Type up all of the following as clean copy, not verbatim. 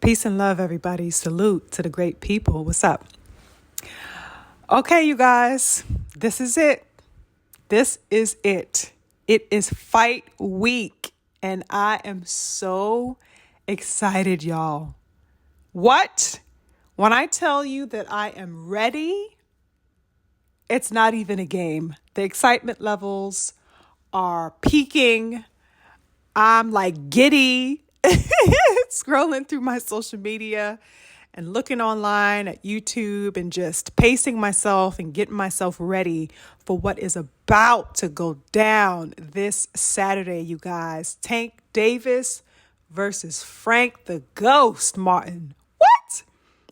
Peace and love, everybody. Salute to the great people. What's up? Okay, you guys, this is it. This is it. It is fight week, and I am so excited, y'all. What? When I tell you that I am ready, it's not even a game. The excitement levels are peaking. I'm like giddy, scrolling through my social media and looking online at YouTube and just pacing myself and getting myself ready for what is about to go down this Saturday, you guys. Tank Davis versus Frank the Ghost Martin. What?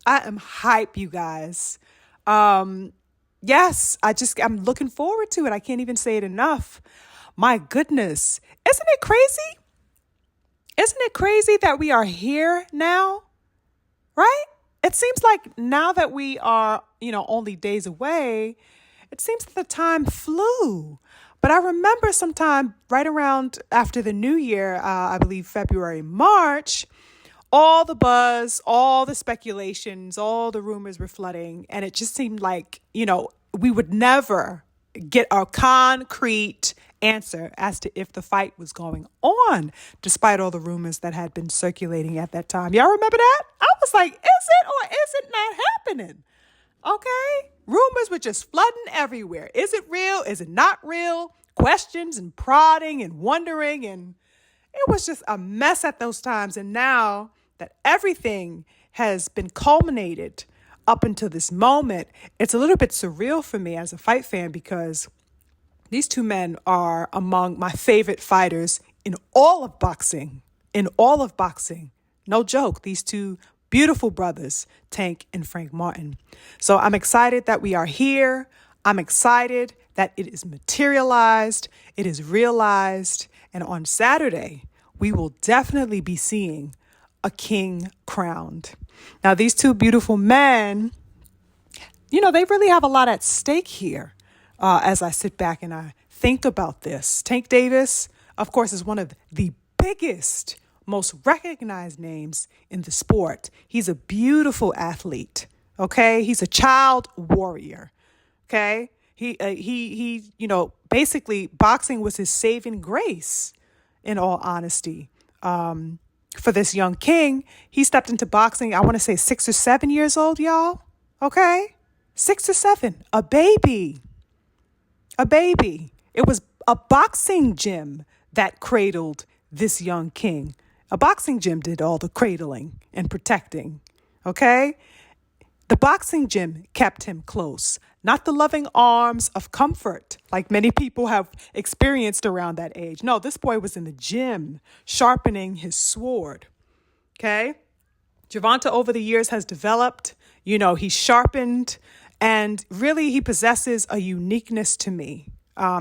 I am hype, you guys. Yes, I'm looking forward to it. I can't even say it enough. My goodness. Isn't it crazy? Isn't it crazy that we are here now? Right? It seems like now that we are, only days away, it seems that the time flew. But I remember sometime right around after the new year, I believe February, March, all the buzz, all the speculations, all the rumors were flooding. And it just seemed like, we would never get a concrete answer as to if the fight was going on, despite all the rumors that had been circulating at that time. Y'all remember that? I was like, is it or is it not happening? Okay. Rumors were just flooding everywhere. Is it real? Is it not real? Questions and prodding and wondering. And it was just a mess at those times. And now that everything has been culminated up until this moment, it's a little bit surreal for me as a fight fan because these two men are among my favorite fighters in all of boxing. In all of boxing. No joke. These two beautiful brothers, Tank and Frank Martin. So I'm excited that we are here. I'm excited that it is materialized. It is realized. And on Saturday, we will definitely be seeing a king crowned. Now, these two beautiful men, they really have a lot at stake here. As I sit back and I think about this. Tank Davis, of course, is one of the biggest, most recognized names in the sport. He's a beautiful athlete, okay? He's a child warrior, okay? He basically boxing was his saving grace, in all honesty. For this young king, he stepped into boxing, I want to say 6 or 7 years old, y'all, okay? 6 or 7, a baby. It was a boxing gym that cradled this young king. A boxing gym did all the cradling and protecting, okay? The boxing gym kept him close, not the loving arms of comfort like many people have experienced around that age. No, this boy was in the gym sharpening his sword, okay? Gervonta over the years has developed, he's sharpened. And really, he possesses a uniqueness to me.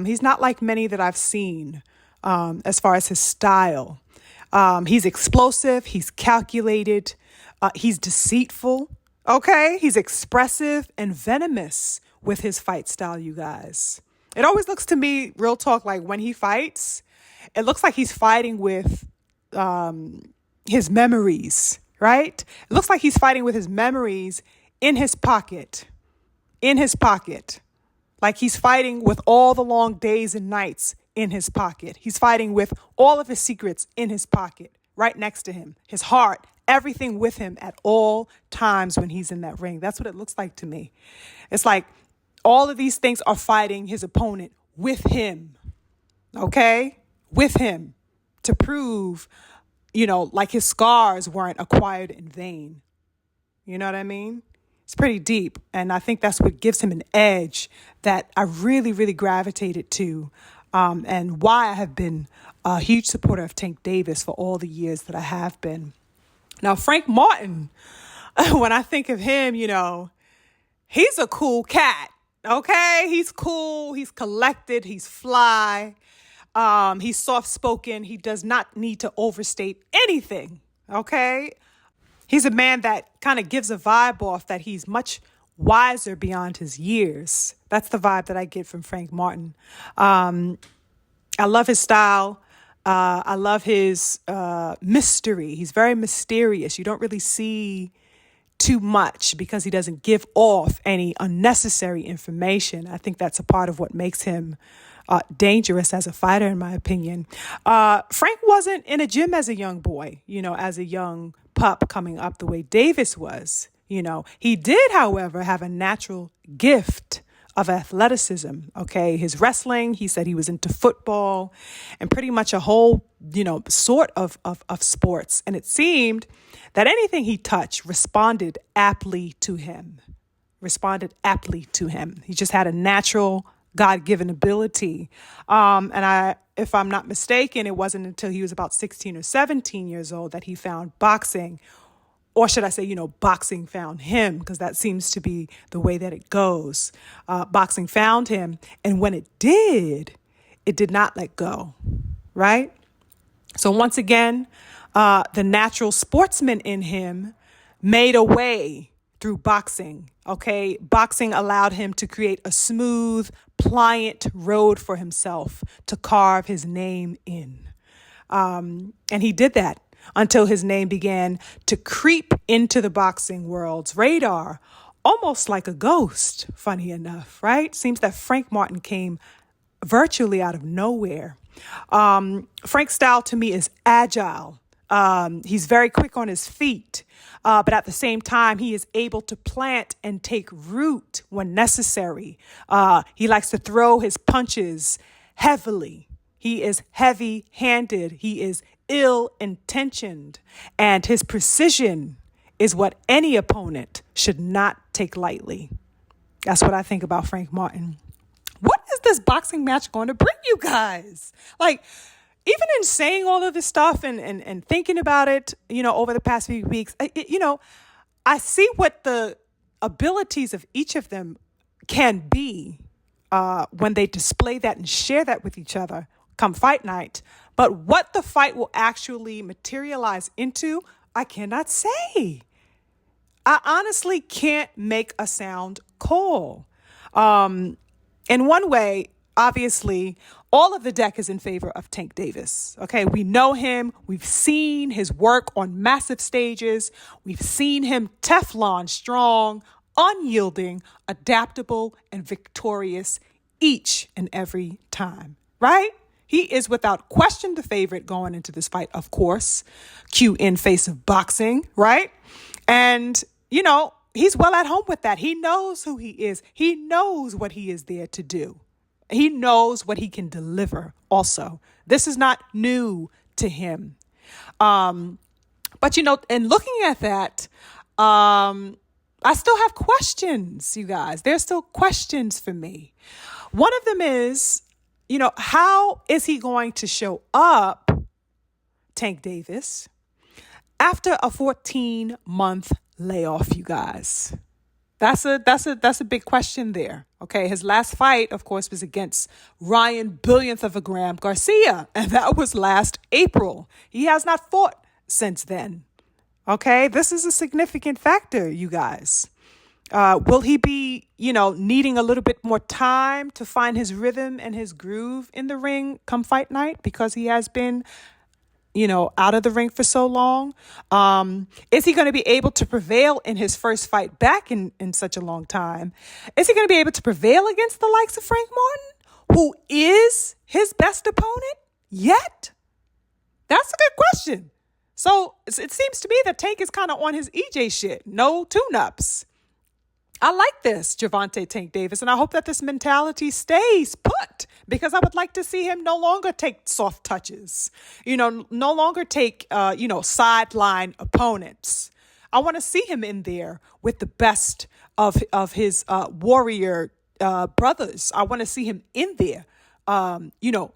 He's not like many that I've seen as far as his style. He's explosive. He's calculated. He's deceitful. Okay. He's expressive and venomous with his fight style, you guys. It always looks to me, real talk, like when he fights, it looks like he's fighting with his memories, right? It looks like he's fighting with his memories in his pocket. Like he's fighting with all the long days and nights in his pocket. He's fighting with all of his secrets in his pocket, right next to him, his heart, everything with him at all times when he's in that ring. That's what it looks like to me. It's like all of these things are fighting his opponent with him, okay? With him to prove, like his scars weren't acquired in vain. You know what I mean? It's pretty deep. And I think that's what gives him an edge that I really, really gravitated to. And why I have been a huge supporter of Tank Davis for all the years that I have been. Now, Frank Martin, when I think of him, he's a cool cat. Okay. He's cool. He's collected. He's fly. He's soft-spoken. He does not need to overstate anything. Okay. He's a man that kind of gives a vibe off that he's much wiser beyond his years. That's the vibe that I get from Frank Martin. I love his style. I love his mystery. He's very mysterious. You don't really see too much because he doesn't give off any unnecessary information. I think that's a part of what makes him dangerous as a fighter, in my opinion. Frank wasn't in a gym as a young boy, as a young pup coming up the way Davis was. He did, however, have a natural gift of athleticism. Okay. His wrestling, he said he was into football and pretty much a whole, sort of sports. And it seemed that anything he touched responded aptly to him. He just had a natural God-given ability. If I'm not mistaken, it wasn't until he was about 16 or 17 years old that he found boxing. Or should I say, boxing found him, because that seems to be the way that it goes. Boxing found him. And when it did not let go, right? So once again, the natural sportsman in him made a way through boxing. Okay. Boxing allowed him to create a smooth, pliant road for himself to carve his name in. And he did that until his name began to creep into the boxing world's radar, almost like a ghost, funny enough, right? Seems that Frank Martin came virtually out of nowhere. Frank's style to me is agile. He's very quick on his feet, but at the same time, he is able to plant and take root when necessary. He likes to throw his punches heavily. He is heavy-handed. He is ill-intentioned, and his precision is what any opponent should not take lightly. That's what I think about Frank Martin. What is this boxing match going to bring you guys? Like, even in saying all of this stuff and thinking about it, over the past few weeks, I see what the abilities of each of them can be when they display that and share that with each other come fight night. But what the fight will actually materialize into, I cannot say. I honestly can't make a sound call. In one way, obviously, all of the deck is in favor of Tank Davis. Okay, we know him. We've seen his work on massive stages. We've seen him Teflon strong, unyielding, adaptable, and victorious each and every time, right? He is without question the favorite going into this fight, of course. Cue in face of boxing, right? And, he's well at home with that. He knows who he is. He knows what he is there to do. He knows what he can deliver also. This is not new to him. But, in looking at that, I still have questions, you guys. There's still questions for me. One of them is, how is he going to show up, Tank Davis, after a 14-month layoff, you guys? That's a big question there. Okay. His last fight, of course, was against Ryan billionth of a gram Garcia, and that was last April. He has not fought since then. Okay. This is a significant factor, you guys. Will he be, needing a little bit more time to find his rhythm and his groove in the ring come fight night because he has been, out of the ring for so long? Is he going to be able to prevail in his first fight back in such a long time? Is he going to be able to prevail against the likes of Frank Martin, who is his best opponent yet? That's a good question. So it seems to me that Tank is kind of on his EJ shit. No tune-ups. I like this, Gervonta Tank Davis, and I hope that this mentality stays put because I would like to see him no longer take soft touches, no longer take, sideline opponents. I want to see him in there with the best of his warrior brothers. I want to see him in there,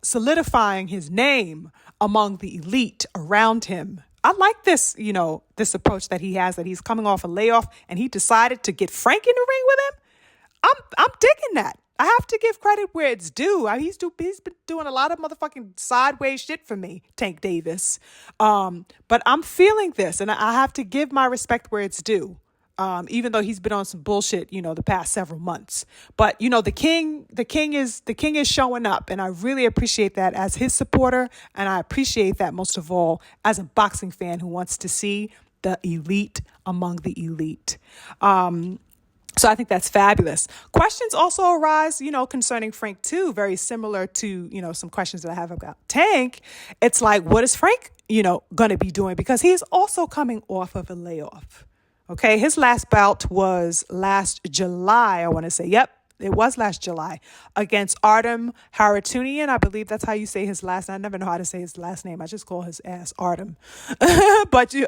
solidifying his name among the elite around him. I like this, this approach that he has, that he's coming off a layoff and he decided to get Frank in the ring with him. I'm digging that. I have to give credit where it's due. He's been doing a lot of motherfucking sideways shit for me, Tank Davis. But I'm feeling this, and I have to give my respect where it's due. even though he's been on some bullshit, the past several months. But the king is showing up, and I really appreciate that as his supporter, and I appreciate that most of all as a boxing fan who wants to see the elite among the elite. So I think that's fabulous. Questions also arise, concerning Frank too, very similar to, some questions that I have about Tank. It's like, what is Frank, going to be doing? Because he's also coming off of a layoff. Okay. His last bout was last July, I want to say. Yep. It was last July against Artem Haratunian. I believe that's how you say his last name. I never know how to say his last name. I just call his ass Artem. But, we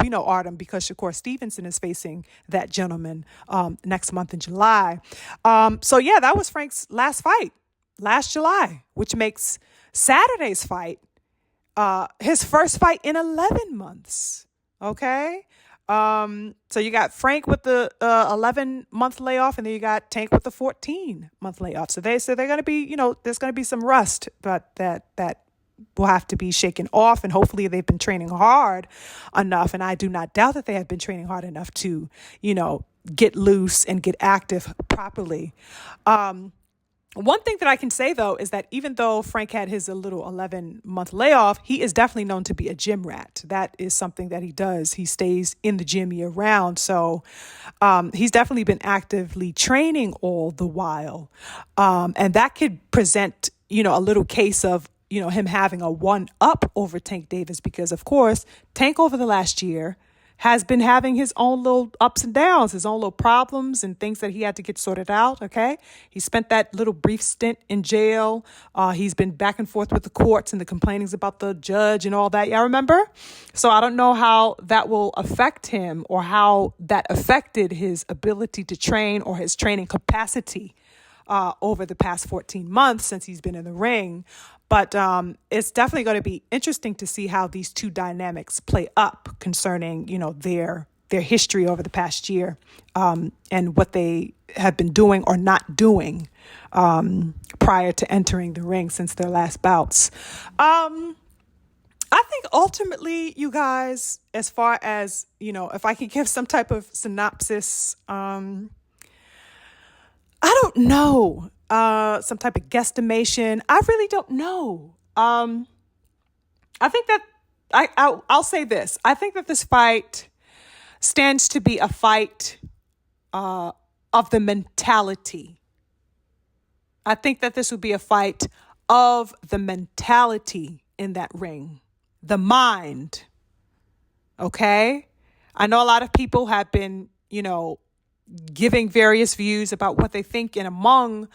know Artem because Shakur Stevenson is facing that gentleman next month in July. So, yeah, that was Frank's last fight last July, which makes Saturday's fight his first fight in 11 months. Okay. So you got Frank with the 11-month layoff, and then you got Tank with the 14-month layoff. So they're going to be, there's going to be some rust, but that will have to be shaken off, and hopefully they've been training hard enough. And I do not doubt that they have been training hard enough to, get loose and get active properly. One thing that I can say, though, is that even though Frank had his little 11-month layoff, he is definitely known to be a gym rat. That is something that he does. He stays in the gym year round. So he's definitely been actively training all the while. And that could present, a little case of, him having a one-up over Tank Davis because, of course, Tank over the last year has been having his own little ups and downs, his own little problems and things that he had to get sorted out, okay? He spent that little brief stint in jail. He's been back and forth with the courts and the complainings about the judge and all that. Y'all remember? So I don't know how that will affect him or how that affected his ability to train or his training capacity over the past 14 months since he's been in the ring. But it's definitely going to be interesting to see how these two dynamics play up concerning, their history over the past year and what they have been doing or not doing prior to entering the ring since their last bouts. I think ultimately, you guys, as far as, if I can give some type of synopsis, I don't know. Some type of guesstimation. I really don't know. I think that I'll say this. I think that this fight stands to be a fight of the mentality. I think that this would be a fight of the mentality in that ring, the mind. Okay. I know a lot of people have been, giving various views about what they think, and among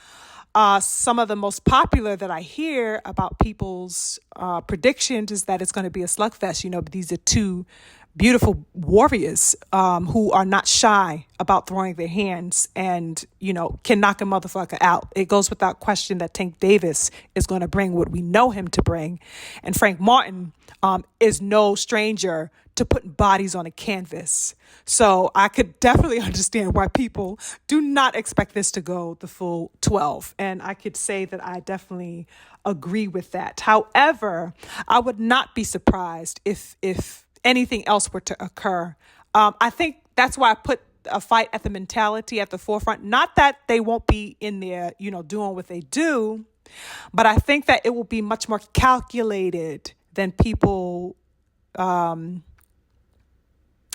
some of the most popular that I hear about people's predictions is that it's going to be a slugfest. These are two beautiful warriors who are not shy about throwing their hands and, can knock a motherfucker out. It goes without question that Tank Davis is going to bring what we know him to bring. And Frank Martin is no stranger to putting bodies on a canvas. So I could definitely understand why people do not expect this to go the full 12. And I could say that I definitely agree with that. However, I would not be surprised if anything else were to occur. I think that's why I put a fight at the mentality at the forefront. Not that they won't be in there, doing what they do, but I think that it will be much more calculated than people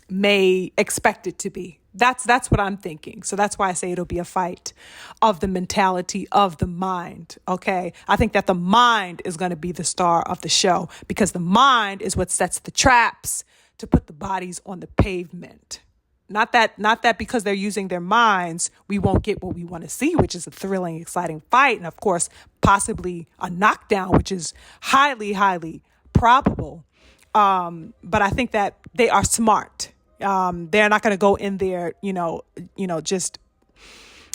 may expect it to be. That's what I'm thinking. So that's why I say it'll be a fight of the mentality, of the mind. Okay. I think that the mind is going to be the star of the show because the mind is what sets the traps to put the bodies on the pavement. Not that because they're using their minds, we won't get what we want to see, which is a thrilling, exciting fight. And of course, possibly a knockdown, which is highly, highly probable. But I think that they are smart. They're not going to go in there, just,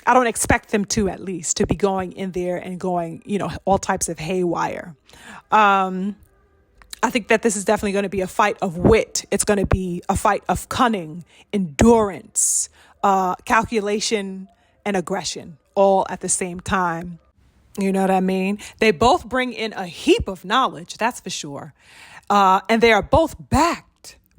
I don't expect them to, at least, to be going in there and going, all types of haywire. I think that this is definitely going to be a fight of wit. It's going to be a fight of cunning, endurance, calculation, and aggression, all at the same time. You know what I mean? They both bring in a heap of knowledge, that's for sure. And they are both backed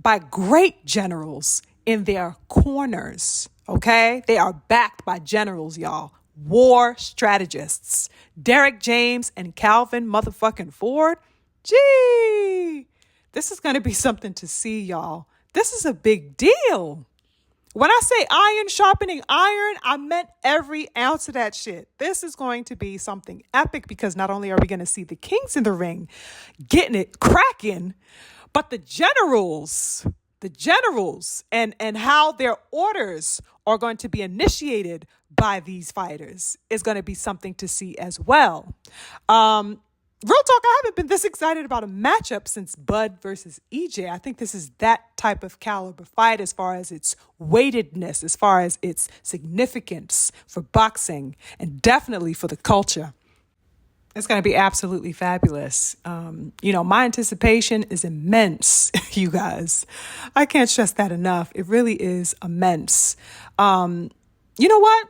by great generals in their corners. Okay? They are backed by generals, y'all. War strategists. Derek James and Calvin motherfucking Ford. Gee, this is going to be something to see, y'all. This is a big deal. When I say iron sharpening iron, I meant every ounce of that shit. This is going to be something epic because not only are we going to see the kings in the ring getting it cracking, but the generals and how their orders are going to be initiated by these fighters is going to be something to see as well. Real talk, I haven't been this excited about a matchup since Bud versus EJ. I think this is that type of caliber fight as far as its weightedness, as far as its significance for boxing, and definitely for the culture. It's going to be absolutely fabulous. My anticipation is immense, you guys. I can't stress that enough. It really is immense. You know what?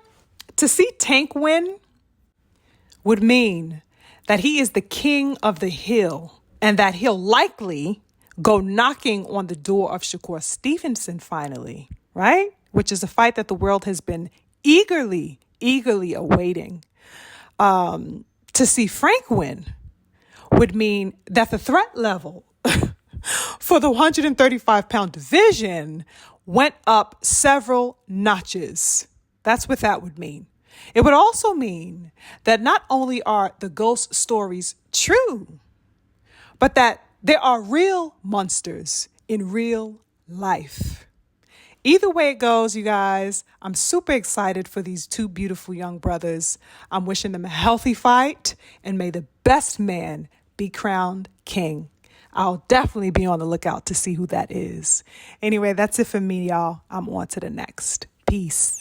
To see Tank win would mean that he is the king of the hill and that he'll likely go knocking on the door of Shakur Stevenson finally, right? Which is a fight that the world has been eagerly awaiting. To see Frank win would mean that the threat level for the 135-pound division went up several notches. That's what that would mean. It would also mean that not only are the ghost stories true, but that there are real monsters in real life. Either way it goes, you guys, I'm super excited for these two beautiful young brothers. I'm wishing them a healthy fight, and may the best man be crowned king. I'll definitely be on the lookout to see who that is. Anyway, that's it for me, y'all. I'm on to the next. Peace.